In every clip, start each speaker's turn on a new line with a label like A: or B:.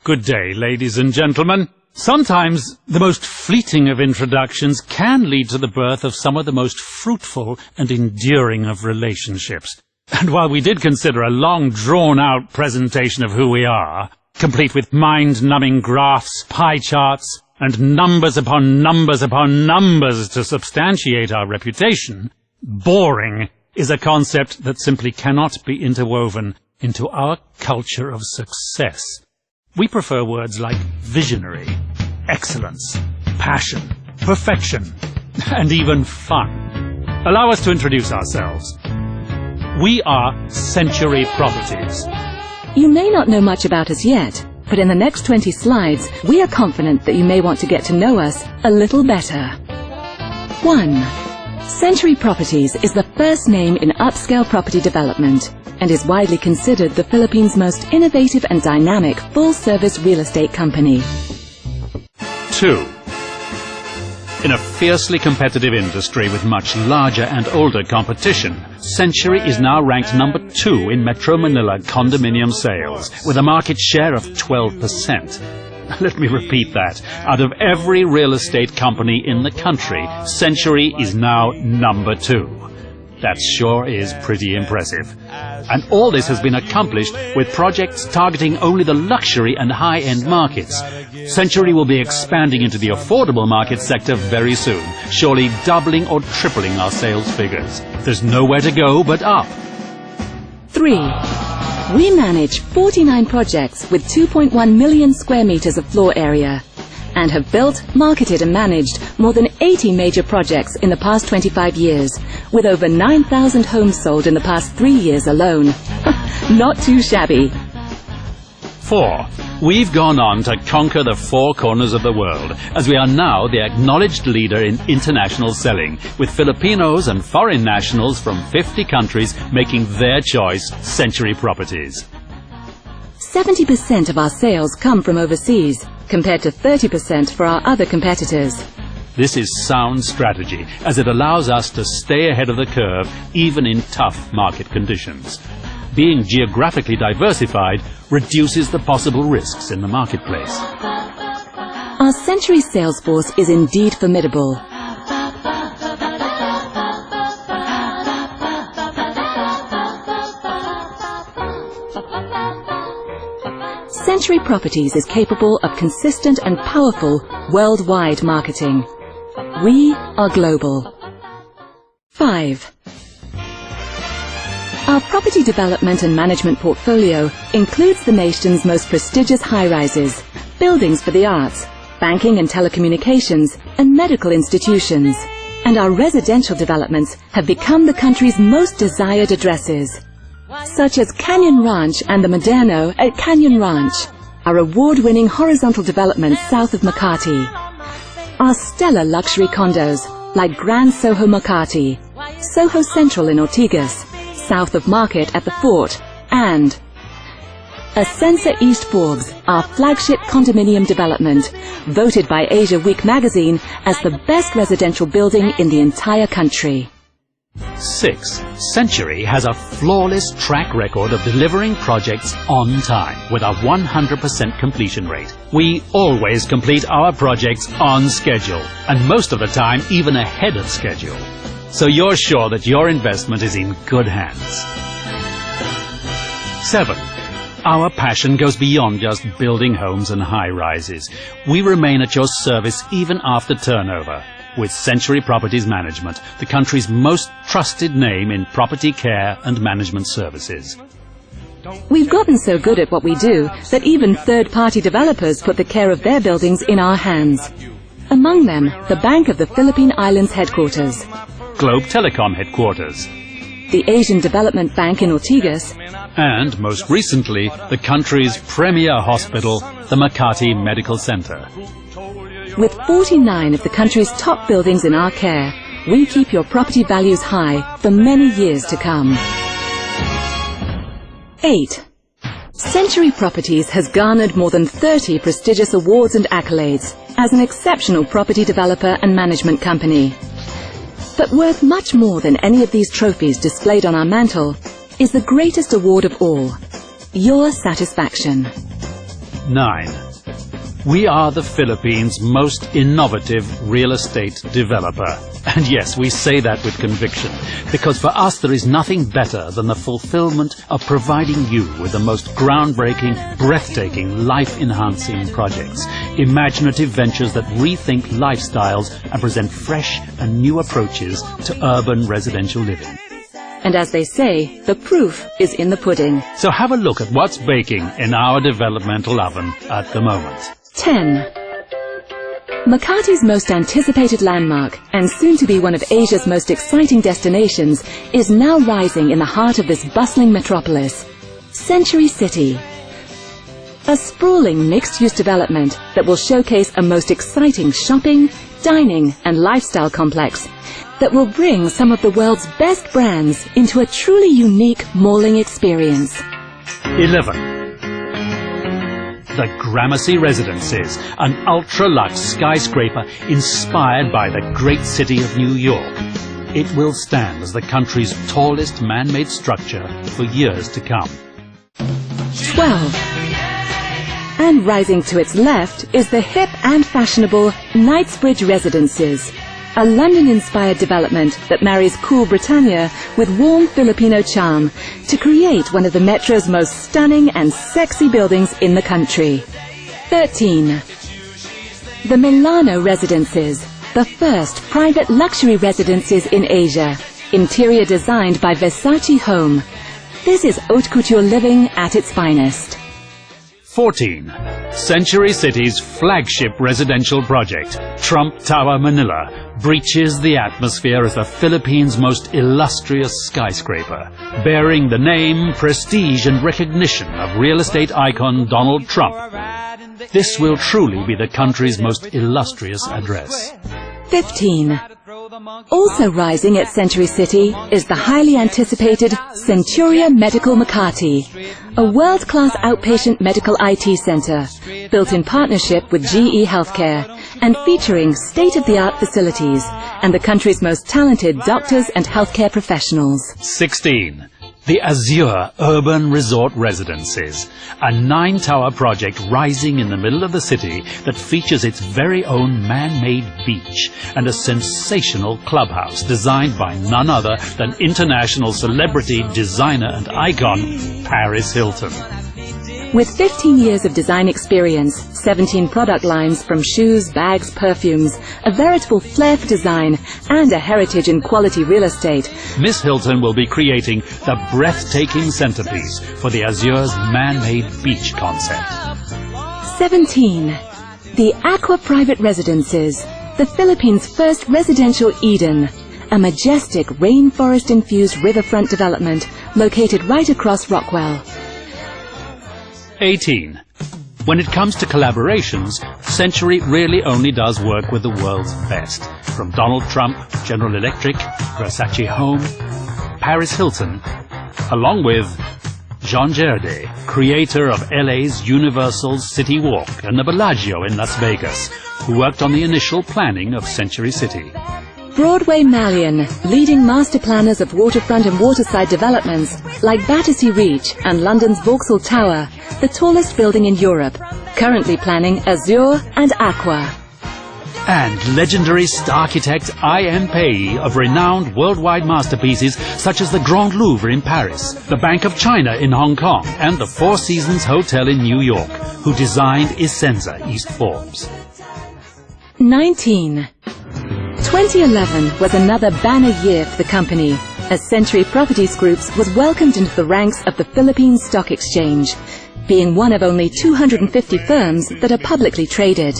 A: Good day, ladies and gentlemen. Sometimes the most fleeting of introductions can lead to the birth of some of the most fruitful and enduring of relationships. And while we did consider a long, drawn-out presentation of who we are, complete with mind-numbing graphs, pie charts, and numbers upon numbers upon numbers to substantiate our reputation, boring is a concept that simply cannot be interwoven into our culture of success. We prefer words like visionary, excellence, passion, perfection, and even fun. Allow us to introduce ourselves. We are Century Properties.
B: You may not know much about us yet, but in the next 20 slides, we are confident that you may want to get to know us a little better. 1. Century Properties is the first name in upscale property development and is widely considered the Philippines' most innovative and dynamic full-service real estate company.
A: 2. In a fiercely competitive industry with much larger and older competition, Century is now ranked number 2 in Metro Manila condominium sales, with a market share of 12%. Let me repeat that. Out of every real estate company in the country, Century is now number 2. That sure is pretty impressive. And all this has been accomplished with projects targeting only the luxury and high-end markets. Century will be expanding into the affordable market sector very soon, surely doubling or tripling our sales figures. There's nowhere to go but up.
B: 3. We manage 49 projects with 2.1 million square meters of floor area and have built, marketed and managed more than 80 major projects in the past 25 years, with over 9,000 homes sold in the past 3 years alone. Not too shabby.
A: 4. We've gone on to conquer the 4 corners of the world, as we are now the acknowledged leader in international selling, with Filipinos and foreign nationals from 50 countries making their choice Century Properties.
B: 70% of our sales come from overseas, compared to 30% for our other competitors.
A: This is sound strategy, as it allows us to stay ahead of the curve even in tough market conditions. Being geographically diversified reduces the possible risks in the marketplace.
B: Our Century sales force is indeed formidable. Century Properties is capable of consistent and powerful worldwide marketing. We are global. 5. Our property development and management portfolio includes the nation's most prestigious high-rises, buildings for the arts, banking and telecommunications, and medical institutions. And our residential developments have become the country's most desired addresses, such as Canyon Ranch and the Moderno at Canyon Ranch, our award-winning horizontal developments south of Makati, our stellar luxury condos like Grand Soho Makati, Soho Central in Ortigas, south of Market at the Fort, and Ascensa East Forbes, our flagship condominium development, voted by Asia Week magazine as the best residential building in the entire country.
A: 6. Century has a flawless track record of delivering projects on time with a 100% completion rate. We always complete our projects on schedule, and most of the time even ahead of schedule. So you're sure that your investment is in good hands. 7. Our passion goes beyond just building homes and high-rises. We remain at your service even after turnover, with Century Properties Management, the country's most trusted name in property care and management services.
B: We've gotten so good at what we do that even third-party developers put the care of their buildings in our hands. Among them, the Bank of the Philippine Islands headquarters,
A: Globe Telecom headquarters,
B: the Asian Development Bank in Ortigas,
A: and, most recently, the country's premier hospital, the Makati Medical Center.
B: With 49 of the country's top buildings in our care, we keep your property values high for many years to come. 8. Century Properties has garnered more than 30 prestigious awards and accolades as an exceptional property developer and management company. But worth much more than any of these trophies displayed on our mantle is the greatest award of all, your satisfaction.
A: 9. We are the Philippines' most innovative real estate developer. And yes, we say that with conviction, because for us there is nothing better than the fulfillment of providing you with the most groundbreaking, breathtaking, life-enhancing projects, imaginative ventures that rethink lifestyles and present fresh and new approaches to urban residential living.
B: And as they say, the proof is in the pudding.
A: So have a look at what's baking in our developmental oven at the moment.
B: 10. Makati's most anticipated landmark, and soon to be one of Asia's most exciting destinations, is now rising in the heart of this bustling metropolis, Century City. A sprawling mixed-use development that will showcase a most exciting shopping, dining and lifestyle complex that will bring some of the world's best brands into a truly unique malling experience.
A: 11. The Gramercy Residences, an ultra-luxe skyscraper inspired by the great city of New York. It will stand as the country's tallest man-made structure for years to come.
B: 12. And rising to its left is the hip and fashionable Knightsbridge Residences, a London-inspired development that marries cool Britannia with warm Filipino charm to create one of the metro's most stunning and sexy buildings in the country. 13. The Milano Residences, the first private luxury residences in Asia, interior designed by Versace Home. This is haute couture living at its finest.
A: 14. Century City's flagship residential project, Trump Tower Manila, breaches the atmosphere as the Philippines' most illustrious skyscraper, bearing the name, prestige and recognition of real estate icon Donald Trump. This will truly be the country's most illustrious address.
B: 15. Also rising at Century City is the highly anticipated Centuria Medical Makati, a world-class outpatient medical IT center built in partnership with GE Healthcare and featuring state-of-the-art facilities and the country's most talented doctors and healthcare professionals.
A: 16. The Azure Urban Resort Residences, a 9-tower project rising in the middle of the city that features its very own man-made beach and a sensational clubhouse designed by none other than international celebrity, designer and icon Paris Hilton.
B: With 15 years of design experience, 17 product lines from shoes, bags, perfumes, a veritable flair for design, and a heritage in quality real estate,
A: Miss Hilton will be creating the breathtaking centerpiece for the Azure's man-made beach concept.
B: 17. The Aqua Private Residences, the Philippines' first residential Eden, a majestic rainforest-infused riverfront development located right across Rockwell.
A: 18. When it comes to collaborations, Century really only does work with the world's best. From Donald Trump, General Electric, Versace Home, Paris Hilton, along with Jean Girardet, creator of LA's Universal's City Walk and the Bellagio in Las Vegas, who worked on the initial planning of Century City.
B: Broadway Mallion, leading master planners of waterfront and waterside developments like Battersea Reach and London's Vauxhall Tower, the tallest building in Europe, currently planning Azure and Aqua.
A: And legendary architect I.M. Pei of renowned worldwide masterpieces such as the Grand Louvre in Paris, the Bank of China in Hong Kong, and the Four Seasons Hotel in New York, who designed Essenza East Forbes.
B: 19. 2011 was another banner year for the company, as Century Properties Group was welcomed into the ranks of the Philippine Stock Exchange, being one of only 250 firms that are publicly traded.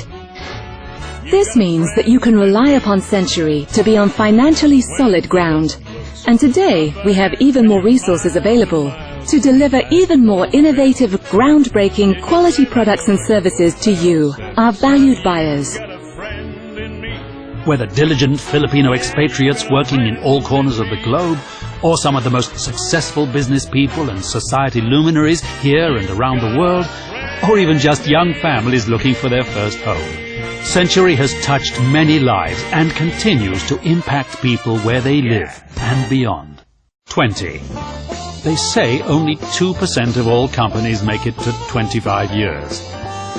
B: This means that you can rely upon Century to be on financially solid ground, and today we have even more resources available to deliver even more innovative, groundbreaking quality products and services to you, our valued buyers.
A: Whether diligent Filipino expatriates working in all corners of the globe, or some of the most successful business people and society luminaries here and around the world, or even just young families looking for their first home, Century has touched many lives and continues to impact people where they live and beyond. 20. They say only 2% of all companies make it to 25 years.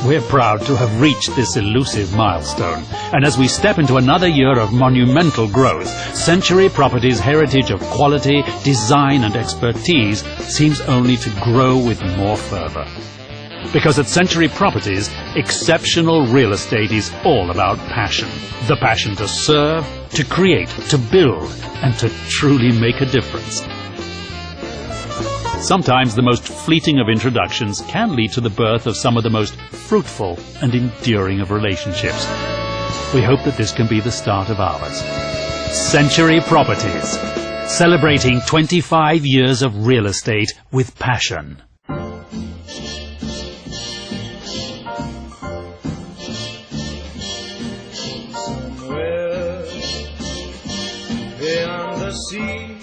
A: We're proud to have reached this elusive milestone, and as we step into another year of monumental growth, Century Properties' heritage of quality, design and expertise seems only to grow with more fervour. Because at Century Properties, exceptional real estate is all about passion. The passion to serve, to create, to build, and to truly make a difference. Sometimes the most fleeting of introductions can lead to the birth of some of the most fruitful and enduring of relationships. We hope that this can be the start of ours. Century Properties, celebrating 25 years of real estate with passion.
C: Somewhere beyond the sea,